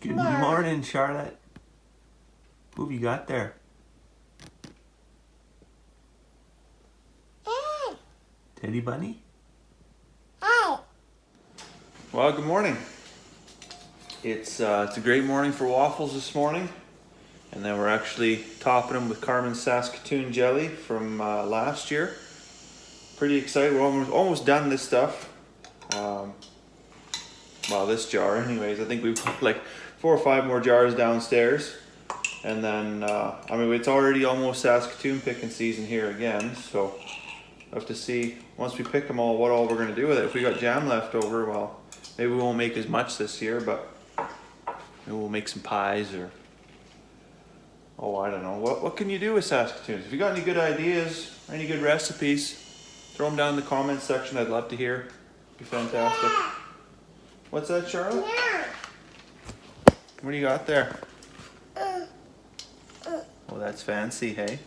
Good morning, Charlotte. Who have you got there? Teddy Bunny? Well, good morning. It's a great morning for waffles this morning. And then we're actually topping them with Carmen's Saskatoon jelly from last year. Pretty excited. We're almost done this stuff. Well, this jar anyways. I think we've got like 4 or 5 more jars downstairs. And then, I mean, it's already almost Saskatoon picking season here again. So we'll have to see, once we pick them all, what all we're going to do with it. If we got jam left over, well, maybe we won't make as much this year, but maybe we'll make some pies or, oh, I don't know. What can you do with Saskatoons? If you got any good ideas or any good recipes, throw them down in the comments section. I'd love to hear. It'd be fantastic. What's that, Charlotte? What do you got there? Oh, that's fancy, hey?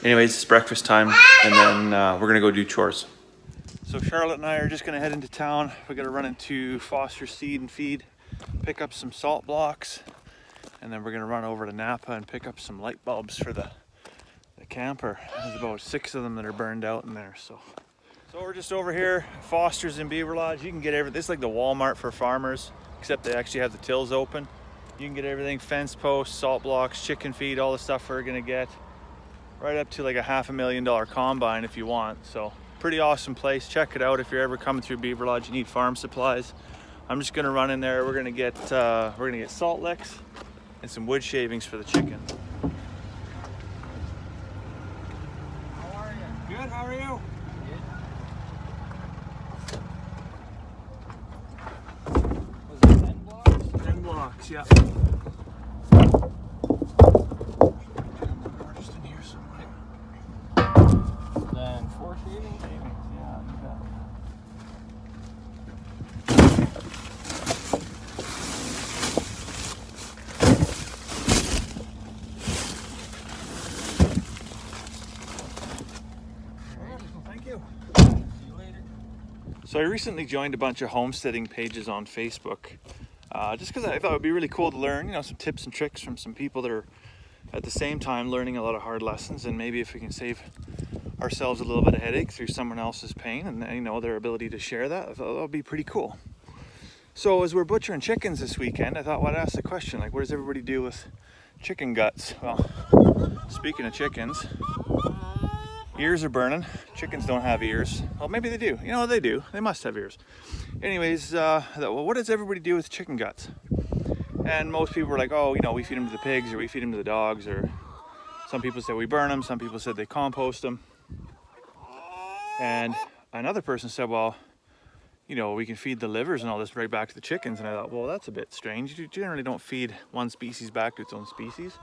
Anyways, it's breakfast time, and then we're gonna go do chores. So Charlotte and I are just gonna head into town. We're gonna run into Foster Seed and Feed, pick up some salt blocks, and then we're gonna run over to Napa and pick up some light bulbs for the camper. There's about 6 of them that are burned out in there, so we're just over here, Foster's in Beaver Lodge. You can get everything. This is like the Walmart for farmers, except they actually have the tills open. You can get everything, fence posts, salt blocks, chicken feed, all the stuff we're gonna get. Right up to like a $500,000 combine if you want. So pretty awesome place. Check it out if you're ever coming through Beaver Lodge. You need farm supplies. I'm just gonna run in there. We're gonna get Saltlicks and some wood shavings for the chicken. How are you? Good. How are you? Was it 10 blocks? 10 blocks. Yeah. Then 4 shavings? Yeah, you bet. Thank you. See you later. So I recently joined a bunch of homesteading pages on Facebook, just because I thought it would be really cool to learn, some tips and tricks from some people that are at the same time learning a lot of hard lessons, and maybe if we can save ourselves a little bit of headache through someone else's pain and their ability to share that, I thought that would be pretty cool. So as we're butchering chickens this weekend, I thought, well, I'd ask the question, like, what does everybody do with chicken guts? Well, speaking of chickens, ears are burning. Chickens don't have ears. Well, maybe they do. They do. They must have ears. Anyways, I thought, well, what does everybody do with chicken guts? And most people were like, oh, we feed them to the pigs, or we feed them to the dogs, or some people said we burn them. Some people said they compost them. And another person said, well, we can feed the livers and all this right back to the chickens. And I thought, well, that's a bit strange. You generally don't feed one species back to its own species.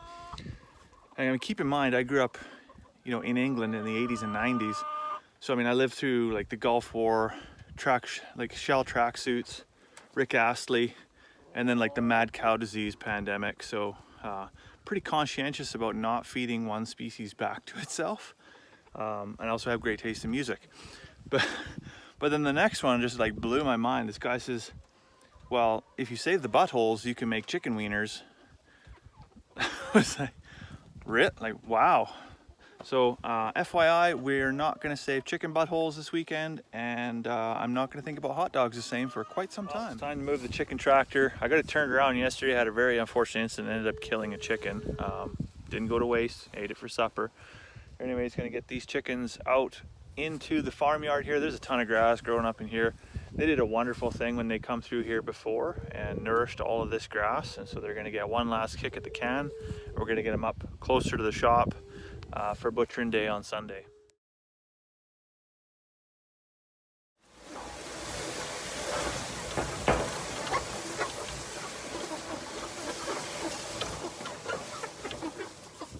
And keep in mind, I grew up, in England in the 80s and 90s. So, I lived through like the Gulf War, shell tracksuits, Rick Astley, and then like the mad cow disease pandemic. So, pretty conscientious about not feeding one species back to itself. And I also have great taste in music. But then the next one just like blew my mind. This guy says, well, if you save the buttholes, you can make chicken wieners. I was like, wow. So FYI, we're not going to save chicken buttholes this weekend, and I'm not going to think about hot dogs the same for quite some time. It's time to move the chicken tractor. I got it turned around yesterday. I had a very unfortunate incident, ended up killing a chicken. Didn't go to waste, ate it for supper. Anyways, going to get these chickens out into the farmyard here. There's a ton of grass growing up in here. They did a wonderful thing when they come through here before and nourished all of this grass, and so they're going to get one last kick at the can. We're going to get them up closer to the shop for butchering day on Sunday.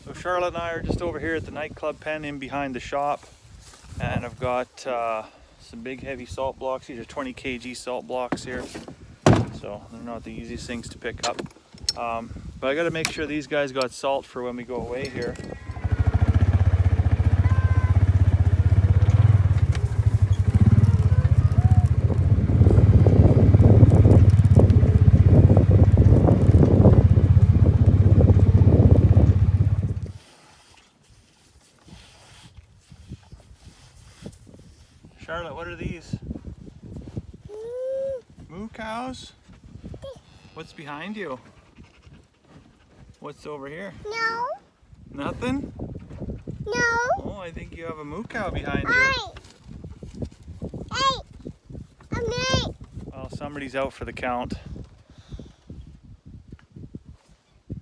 So Charlotte and I are just over here at the nightclub pen in behind the shop, and I've got some big heavy salt blocks. These are 20 kg salt blocks here, so they're not the easiest things to pick up. But I got to make sure these guys got salt for when we go away here. are these? Moo cows? What's behind you? What's over here? No. Nothing? No. Oh, I think you have a moo cow behind you. Hey. I'm late. Well, somebody's out for the count.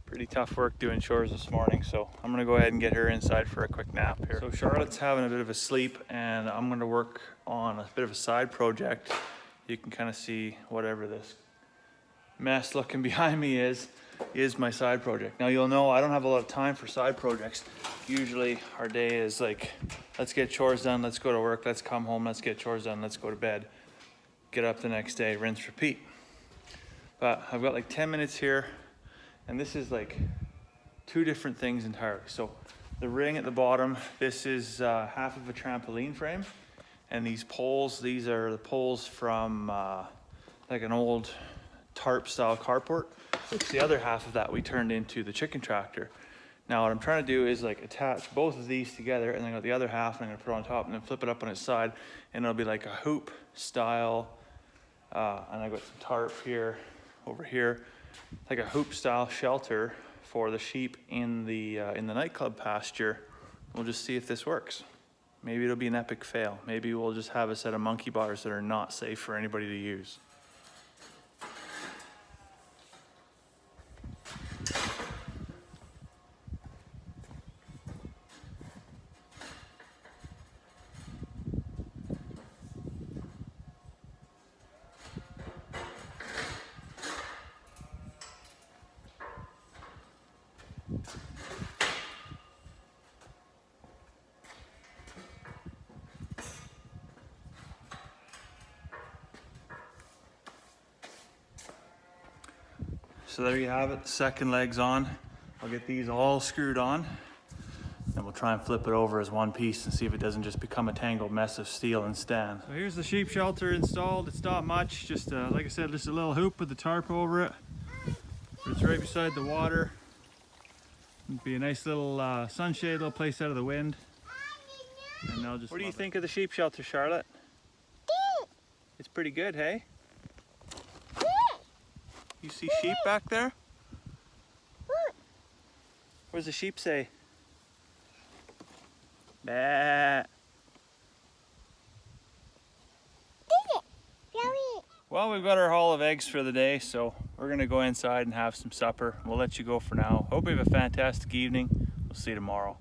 Pretty tough work doing chores this morning, so I'm gonna go ahead and get her inside for a quick nap here. So Charlotte's having a bit of a sleep, and I'm gonna work on a bit of a side project. You can kind of see whatever this mess looking behind me is my side project. Now you'll know I don't have a lot of time for side projects. Usually our day is like, let's get chores done, let's go to work, let's come home, let's get chores done, let's go to bed, get up the next day, rinse, repeat. But I've got like 10 minutes here, and this is like two different things entirely. So the ring at the bottom, this is half of a trampoline frame, and these poles, these are the poles from like an old tarp style carport. It's the other half of that we turned into the chicken tractor. Now what I'm trying to do is like attach both of these together, and then I got the other half, and I'm gonna put it on top and then flip it up on its side, and it'll be like a hoop style, and I got some tarp here, over here, like a hoop style shelter for the sheep in the nightclub pasture. We'll just see if this works. Maybe it'll be an epic fail. Maybe we'll just have a set of monkey bars that are not safe for anybody to use. So there you have it, the second leg's on. I'll get these all screwed on, and we'll try and flip it over as one piece and see if it doesn't just become a tangled mess of steel and stand. So here's the sheep shelter installed. It's not much, just like I said, just a little hoop with the tarp over it. But it's right beside the water. It'd be a nice little sunshade, little place out of the wind. And they'll just. What do you think of the sheep shelter, Charlotte? It's pretty good, hey? You see sheep back there? What does the sheep say? Bah. Well, we've got our haul of eggs for the day, so we're gonna go inside and have some supper. We'll let you go for now. Hope you have a fantastic evening. We'll see you tomorrow.